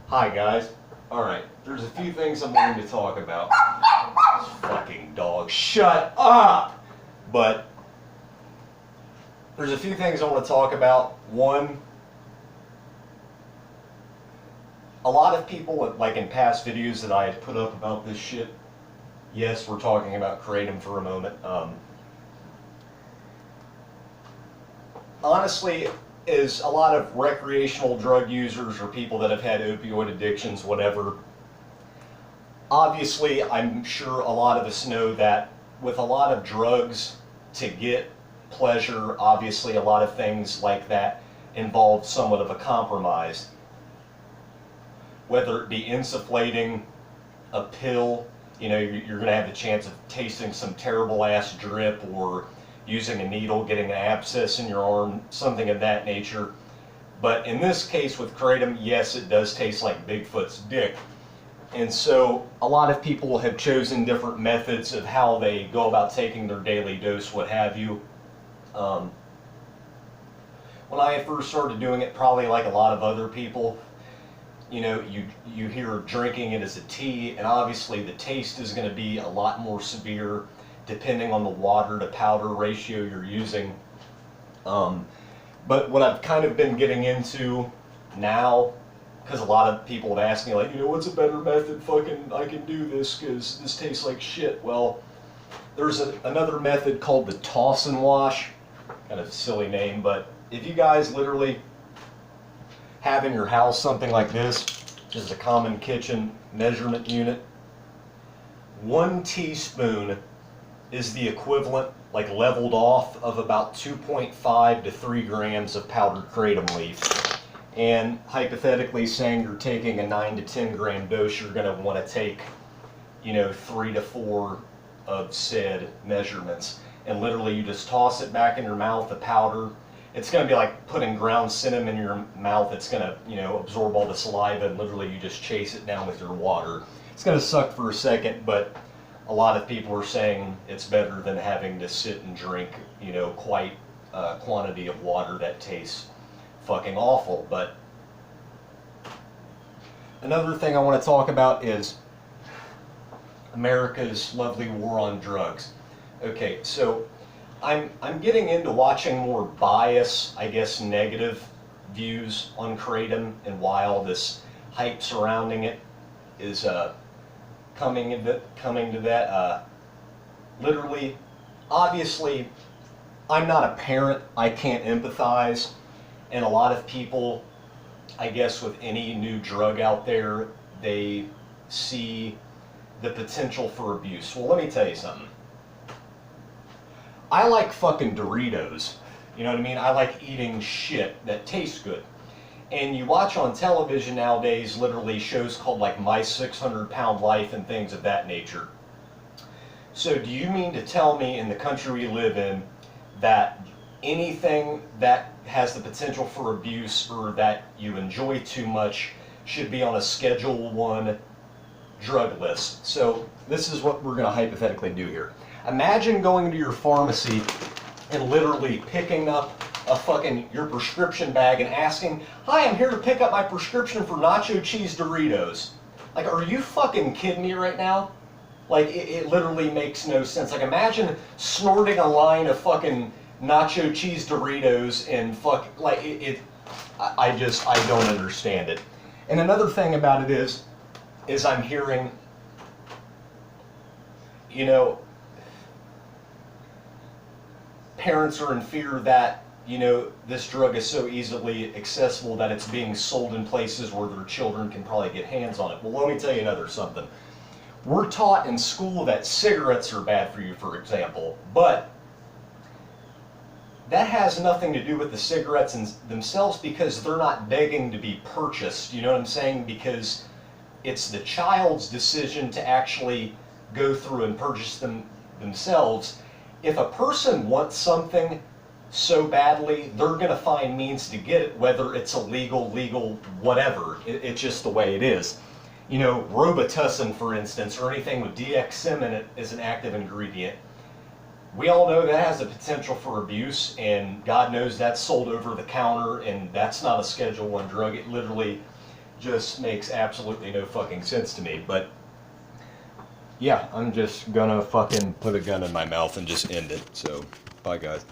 Hi guys. Alright, there's a few things I'm wanting to talk about. This fucking dog, shut up! But there's a few things I want to talk about. One, a lot of people, like in past videos that I had put up about this shit, yes, we're talking about Kratom for a moment. Honestly, is a lot of recreational drug users or people that have had opioid addictions, whatever. Obviously, I'm sure a lot of us know that with a lot of drugs, to get pleasure, obviously a lot of things like that involve somewhat of a compromise. Whether it be insufflating a pill, you know, you're going to have the chance of tasting some terrible ass drip, or using a needle, getting an abscess in your arm, something of that nature. But in this case with Kratom, yes, it does taste like Bigfoot's dick. And so a lot of people have chosen different methods of how they go about taking their daily dose, what have you. When I first started doing it, probably like a lot of other people, you know, you hear drinking it as a tea, and obviously the taste is going to be a lot more severe depending on the water to powder ratio you're using. But what I've kind of been getting into now, because a lot of people have asked me, like, you know, what's a better method, fucking, I can do this because this tastes like shit. Well, there's another method called the toss and wash. Kind of a silly name, but if you guys literally have in your house something like this, just a common kitchen measurement unit, 1 teaspoon is the equivalent, like leveled off, of about 2.5 to 3 grams of powdered kratom leaf. And hypothetically saying you're taking a 9 to 10 gram dose, you're going to want to take, you know, 3 to 4 of said measurements. And literally you just toss it back in your mouth, the powder. It's going to be like putting ground cinnamon in your mouth. It's going to, you know, absorb all the saliva, and literally you just chase it down with your water. It's going to suck for a second, but a lot of people are saying it's better than having to sit and drink, you know, quite a quantity of water that tastes fucking awful. But another thing I want to talk about is America's lovely war on drugs. Okay, so I'm getting into watching more bias, I guess, negative views on Kratom, and why all this hype surrounding it is coming to that. Literally, obviously, I'm not a parent. I can't empathize, and a lot of people, I guess, with any new drug out there, they see the potential for abuse. Well, let me tell you something. I like fucking Doritos. You know what I mean? I like eating shit that tastes good. And you watch on television nowadays, literally, shows called like My 600-Pound Life and things of that nature. So do you mean to tell me, in the country we live in, that anything that has the potential for abuse or that you enjoy too much should be on a Schedule 1 drug list? So this is what we're going to hypothetically do here. Imagine going to your pharmacy and literally picking up your prescription bag and asking, "Hi, I'm here to pick up my prescription for nacho cheese Doritos." Like, are you fucking kidding me right now? Like, it literally makes no sense. Like, imagine snorting a line of fucking nacho cheese Doritos and I don't understand it. And another thing about it is I'm hearing, you know, parents are in fear that, you know, this drug is so easily accessible that it's being sold in places where their children can probably get hands on it. Well, let me tell you another something. We're taught in school that cigarettes are bad for you, for example, but that has nothing to do with the cigarettes themselves, because they're not begging to be purchased. You know what I'm saying? Because it's the child's decision to actually go through and purchase them themselves. If a person wants something so badly, they're going to find means to get it, whether it's illegal, legal, whatever. It's just the way it is. You know, Robitussin, for instance, or anything with DXM in it is an active ingredient. We all know that has the potential for abuse, and God knows that's sold over the counter, and that's not a Schedule 1 drug. It literally just makes absolutely no fucking sense to me. But yeah, I'm just gonna fucking put a gun in my mouth and just end it. So, bye guys.